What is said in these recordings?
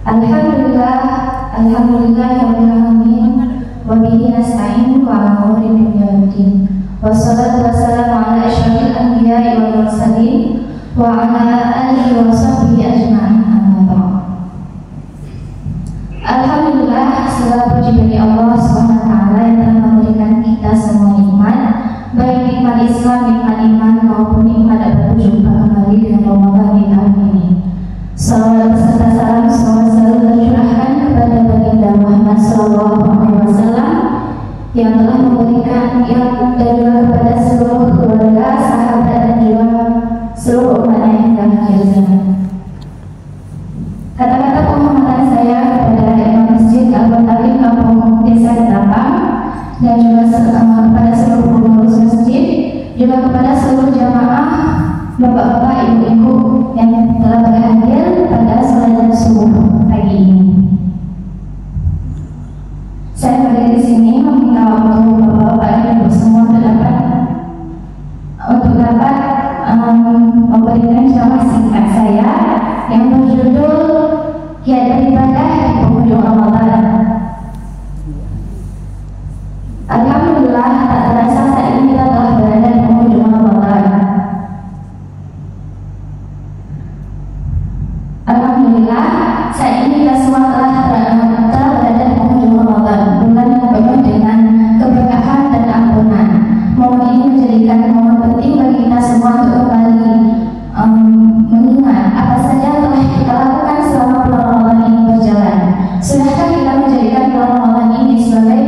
Alhamdulillah, alhamdulillahirabbil alamin, wa bihi nasta'in wa ala umuri dunya waddin. Wassalatu wassalamu ala asyrofil anbiya'i wal mursalin wa ala alihi wa sahbihi ajma'in, amma ba'd. Alhamdulillah, segala puji bagi Allah Subhanahu wa taala yang telah memberikan kita semua nikmat, baik nikmat Islam, nikmat iman maupun nikmat dapat berjumpa kembali dengan Ramadan di tahun ini. Salawat serta salam semoga selalu tercurahkan kepada baginda Muhammad SAW yang telah memberikan dan juga kepada seluruh keluarga, sahabat dan juga seluruh umat yang hingga akhir zaman. Kata-kata penghormatan saya kepada Imam Masjid Al-Mu'talim Kampung Desa Ketapang dan juga kepada seluruh pengurus masjid, juga kepada seluruh jamaah, bapak-bapak, ibu-ibu yang telah berhadir pada salat subuh pagi ini. Saya berdiri di sini meminta waktu bapak-bapak dan ibu semua untuk dapat memberikan ceramah singkat saya yang berjudul Kiat Ibadah di Penghujung Ramadan. Alhamdulillah, tak terasa saat ini kita telah berada di penghujung Ramadan. Alhamdulillah, saat ini kita semua telah berada di penghujung Ramadan, bulan yang penuh dengan keberkahan dan ampunan. Momen ini menjadikan momen penting bagi kita semua untuk kembali mengingat apa saja telah kita lakukan selama bulan Ramadan ini berjalan. Sudahkah kita menjadikan bulan Ramadan ini sebagai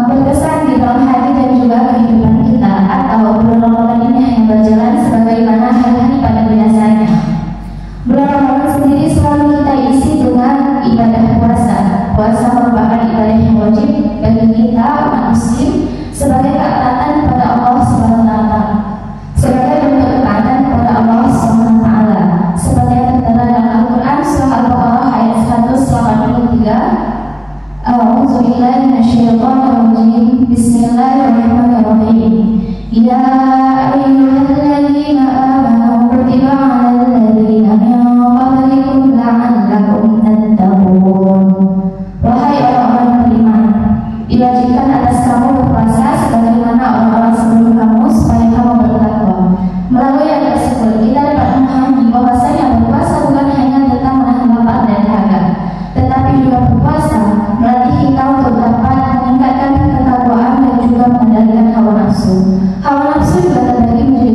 berkesan di dalam hati dan juga kehidupan kita, atau bulan Ramadan ini hanya berjalan sebagaimana hari-hari pada biasanya? Bulan Ramadan sendiri selalu kita isi dengan ibadah puasa. Puasa merupakan ibadah yang wajib bagi kita umat muslim sebagai ketaatan kepada Allah Subhanahu wa taala. Sebagai bentuk ketaatan kepada Allah Subhanahu wa taala. Seperti yang tertera dalam Al-Qur'an surah Al-Baqarah ayat 183. A'udzu billahi minasyaitonir rajim. Bismillahirrahmanirrahim. Ya ayyuhalladzina amanu kutiba 'alal ladzina min qablikum la'allakum tattaqun. Wahai orang-orang beriman, diwajibkan atas kamu berpuasa sebagaimana orang-orang sebelum kamu supaya kamu bertakwa. Melalui ayat tersebut kita dapat memahami bahwasanya berpuasa bukan hanya tentang menahan lapar dan dahaga, tetapi juga berpuasa melatih kita untuk dapat meningkatkan ketakwaan dan juga mengendalikan hawa nafsu. Hawa nafsu juga terbagi menjadi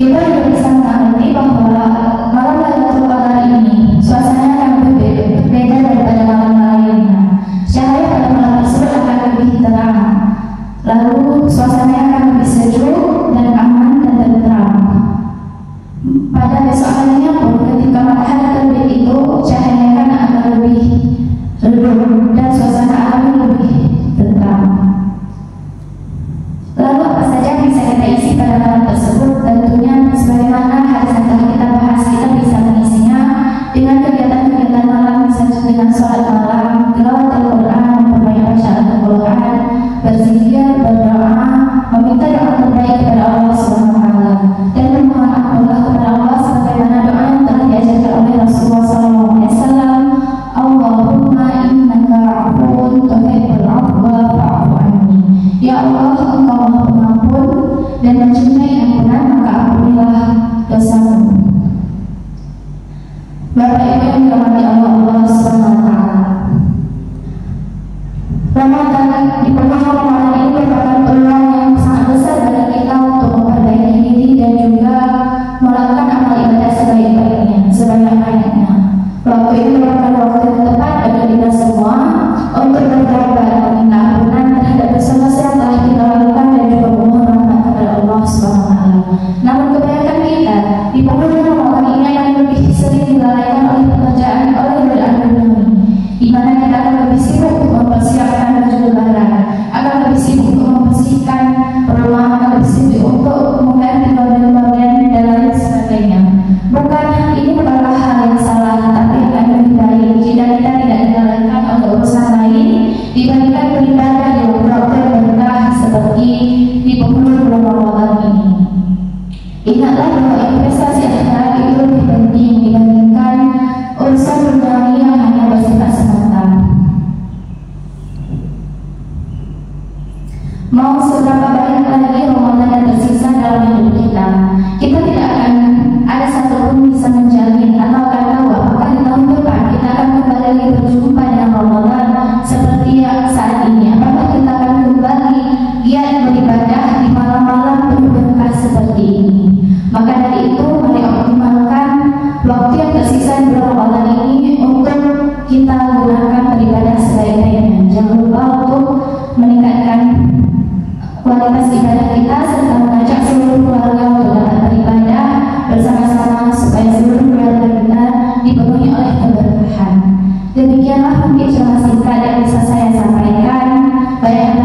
Kita juga bisa mengerti bahwa malam Lailatul Qadar ini suasananya akan berbeda daripada malam-malam lainnya. Cahaya pada malam tersebut akan lebih terang, lalu suasananya akan lebih sejuk dan aman dan tenteram. Pada besok harinya pun ketika matahari terbit itu cahayanya akan lebih redup dan suasana alam lebih tenteram. Lalu apa saja yang bisa kita isi pada malam tersebut? Tentunya sebagaimana hadis yang telah kita bahas, kita bisa mengisinya dengan kegiatan-kegiatan malam, misalnya dengan sholat malam, tilawat Al-Quran, memperbanyak bacaan Al-Quran, berzikir, berdoa, meminta doa terbaik kepada Allah SWT, dan memohon ampun kepada Allah sebagaimana doa yang telah diajarkan oleh Rasulullah SAW. Allahumma innaka afuwwun tuhibbul afwa fa'fu anni. Ya Allah, Engkau Maha Pengampun dan mencintai ampunan, maka ampunilah dosamu. Bapak Ibu yang dirahmati Allah SWT, Ramadan di pertengahan Ramadan ini merupakan peluang yang sangat besar bagi kita untuk memperbaiki diri dan juga melakukan amal ibadah sebaik-baiknya, sebanyak-banyaknya. Waktu ini merupakan waktu yang tepat bagi kita semua untuk bertobat, meminta ampunan terhadap dosa-dosa yang telah kita lakukan dan juga memohon rahmat kepada Allah SWT. Namun kebanyakan kita di penghujung Ramadan ini akan lebih sering dilalaikan oleh pekerjaan, oleh godaan dunia, di mana kita akan lebih sibuk untuk mempersiapkan baju lebaran, akan lebih sibuk untuk membersihkan rumah, akan lebih sibuk untuk mengganti gorden-gorden dan lain sebagainya. Bukan, ini bukanlah hal yang salah, tapi akan lebih baik jika kita tidak dilalaikan oleh urusan lain dibandingkan beribadah di waktu-waktu yang berkah seperti di penghujung bulan Ramadan ini. Ingatlah bahwa investasi akhirat itu lebih penting dibandingkan urusan duniawi yang hanya bersifat semata. Mau seberapa banyak lagi Ramadan yang tersisa dalam hidup kita, kita tidak akan ada satupun bisa menjamin atau akan tahu apakah di tahun depan kita akan kembali lagi berjumpa dengan Ramadan seperti saat ini. Apakah kita akan kembali giat beribadah di malam-malam penuh berkah seperti ini? Maka dari itu, mari optimalkan waktu yang tersisa di bulan Ramadan ini untuk kita gunakan beribadah sebaik-baiknya. Jangan lupa untuk meningkatkan kualitas ibadah kita serta mengajak seluruh keluarga untuk dapat beribadah bersama-sama supaya seluruh keluarga kita dipenuhi oleh keberkahan. Demikianlah mungkin ceramah singkat yang bisa saya sampaikan. Banyak